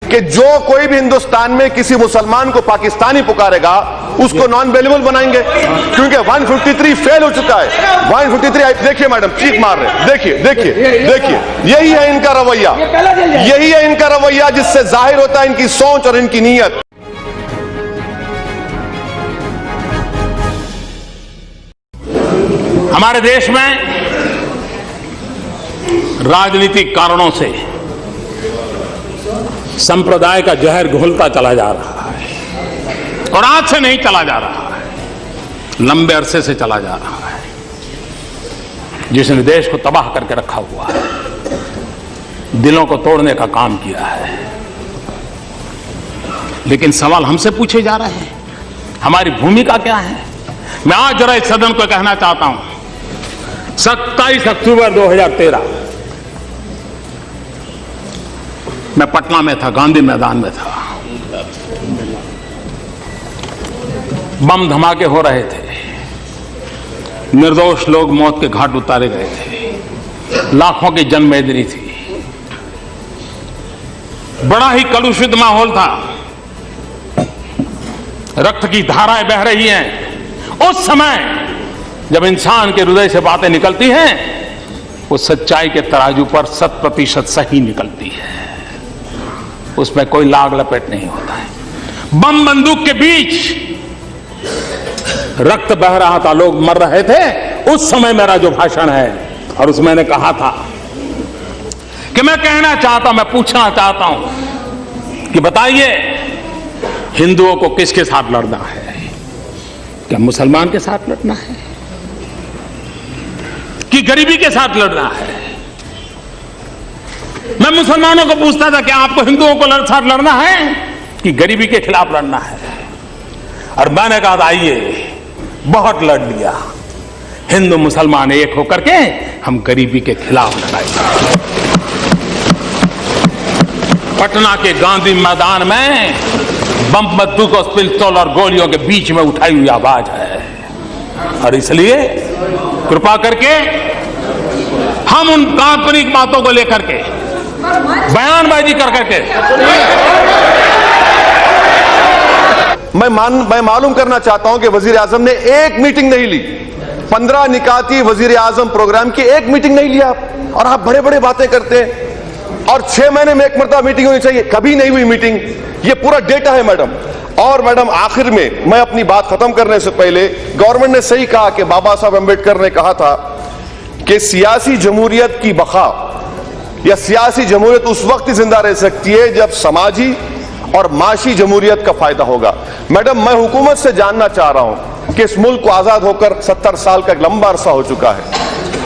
कि जो कोई भी हिंदुस्तान में किसी मुसलमान को पाकिस्तानी पुकारेगा उसको नॉन वेल्युबल बनाएंगे, क्योंकि 153 फेल हो चुका है। 153 देखिए मैडम चीख मार रहे हैं, देखिए देखिए देखिए, यही है इनका रवैया, यही है इनका रवैया जिससे जाहिर होता है इनकी सोच और इनकी नीयत। हमारे देश में राजनीतिक कारणों से संप्रदाय का जहर घुलता चला जा रहा है और आज से नहीं चला जा रहा है, लंबे अरसे से चला जा रहा है, जिसने देश को तबाह करके रखा हुआ है, दिलों को तोड़ने का काम किया है। लेकिन सवाल हमसे पूछे जा रहे हैं, हमारी भूमिका क्या है? मैं आज जरा इस सदन को कहना चाहता हूं, 27 अक्टूबर 2013 मैं पटना में था, गांधी मैदान में था। बम धमाके हो रहे थे, निर्दोष लोग मौत के घाट उतारे गए थे, लाखों की जनमेदनी थी, बड़ा ही कलुषित माहौल था, रक्त की धाराएं बह रही हैं। उस समय जब इंसान के हृदय से बातें निकलती हैं, वो सच्चाई के तराजू पर 100% सही निकलती है, उसमें कोई लाग लपेट नहीं होता है। बम बंदूक के बीच रक्त बह रहा था, लोग मर रहे थे। उस समय मेरा जो भाषण है, और उसमें मैंने कहा था कि मैं कहना चाहता हूं, मैं पूछना चाहता हूं कि बताइए हिंदुओं को किसके साथ लड़ना है? क्या मुसलमान के साथ लड़ना है कि गरीबी के साथ लड़ना है? मैं मुसलमानों को पूछता था कि आपको हिंदुओं को साथ लड़ना है कि गरीबी के खिलाफ लड़ना है? और मैंने कहा आइए, बहुत लड़ लिया, हिंदू मुसलमान एक होकर के हम गरीबी के खिलाफ लड़ाएंगे। पटना के गांधी मैदान में बम बंदूक और पिस्तौल और गोलियों के बीच में उठाई हुई आवाज है, और इसलिए कृपा करके हम उन काल्पनिक बातों को लेकर के बयानबाजी कर करके मैं मालूम करना चाहता हूं कि वजीर आजम ने एक मीटिंग नहीं ली, 15 निकाती वजीर आजम प्रोग्राम की एक मीटिंग नहीं लिया, और आप बड़े बड़े बातें करते हैं। और 6 महीने में एक मरतबा मीटिंग होनी चाहिए, कभी नहीं हुई मीटिंग, ये पूरा डेटा है मैडम। और मैडम आखिर में मैं अपनी बात खत्म करने से पहले, गवर्नमेंट ने सही कहा कि बाबा साहब अम्बेडकर ने कहा था कि सियासी जमहूरियत की बका या सियासी जमहूरियत उस वक्त ही जिंदा रह सकती है जब समाजी और माशी जमहूरियत का फायदा होगा। मैडम मैं हुकूमत से जानना चाह रहा हूं कि इस मुल्क को आजाद होकर 70 साल का एक लंबा अरसा हो चुका है,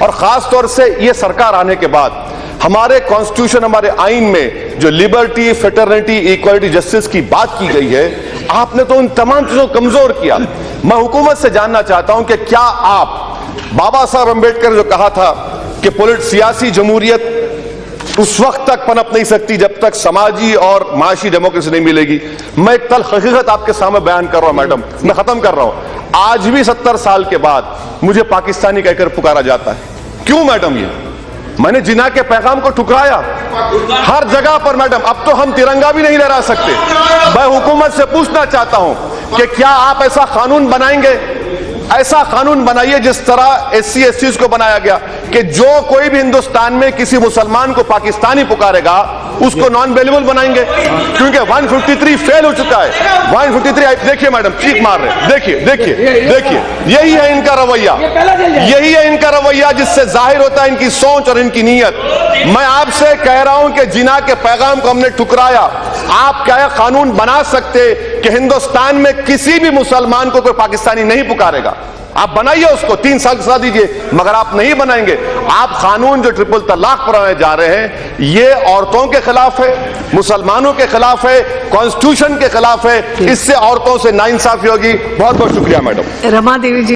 और खास तौर से यह सरकार आने के बाद हमारे कॉन्स्टिट्यूशन, हमारे आइन में जो लिबर्टी, फ्रेटर्निटी, इक्वालिटी, जस्टिस की बात की गई है, आपने तो उन तमाम चीजों को कमजोर किया। मैं हुकूमत से जानना चाहता हूं कि क्या आप बाबा साहब अम्बेडकर जो कहा था कि सियासी जमहूरियत उस वक्त तक पनप नहीं सकती जब तक समाजी और माशी डेमोक्रेसी नहीं मिलेगी, मैं एक तल्ख हकीकत आपके सामने बयान कर रहा हूं मैडम, मैं खत्म कर रहा हूं। आज भी 70 साल के बाद मुझे पाकिस्तानी कहकर पुकारा जाता है। क्यों मैडम? ये मैंने जिना के पैगाम को ठुकराया हर जगह पर मैडम, अब तो हम तिरंगा भी नहीं लहरा सकते। मैं हुकूमत से पूछना चाहता हूं कि क्या आप ऐसा कानून बनाएंगे, ऐसा कानून बनाइए जिस तरह SC STs को बनाया गया कि जो कोई भी हिंदुस्तान में किसी मुसलमान को पाकिस्तानी पुकारेगा उसको नॉन वेल्युबल बनाएंगे, क्योंकि 153 फेल हो चुका है। 153 देखिए मैडम चीख मार रहे हैं, देखिए देखिए देखिए, यही है इनका रवैया, यही है इनका रवैया जिससे जाहिर होता है इनकी सोच और इनकी नीयत। मैं आपसे कह रहा हूं कि जिना के पैगाम को हमने ठुकराया। आप क्या कानून बना सकते कि हिंदुस्तान में किसी भी मुसलमान को कोई पाकिस्तानी नहीं पुकारेगा? आप बनाइए, उसको 3 साल की सजा दीजिए, मगर आप नहीं बनाएंगे। आप कानून जो ट्रिपल तलाक बनाने जा रहे हैं, ये औरतों के खिलाफ है, मुसलमानों के खिलाफ है, कॉन्स्टिट्यूशन के खिलाफ है। इससे औरतों से नाइंसाफी होगी। बहुत बहुत शुक्रिया मैडम। रमा देवी जी।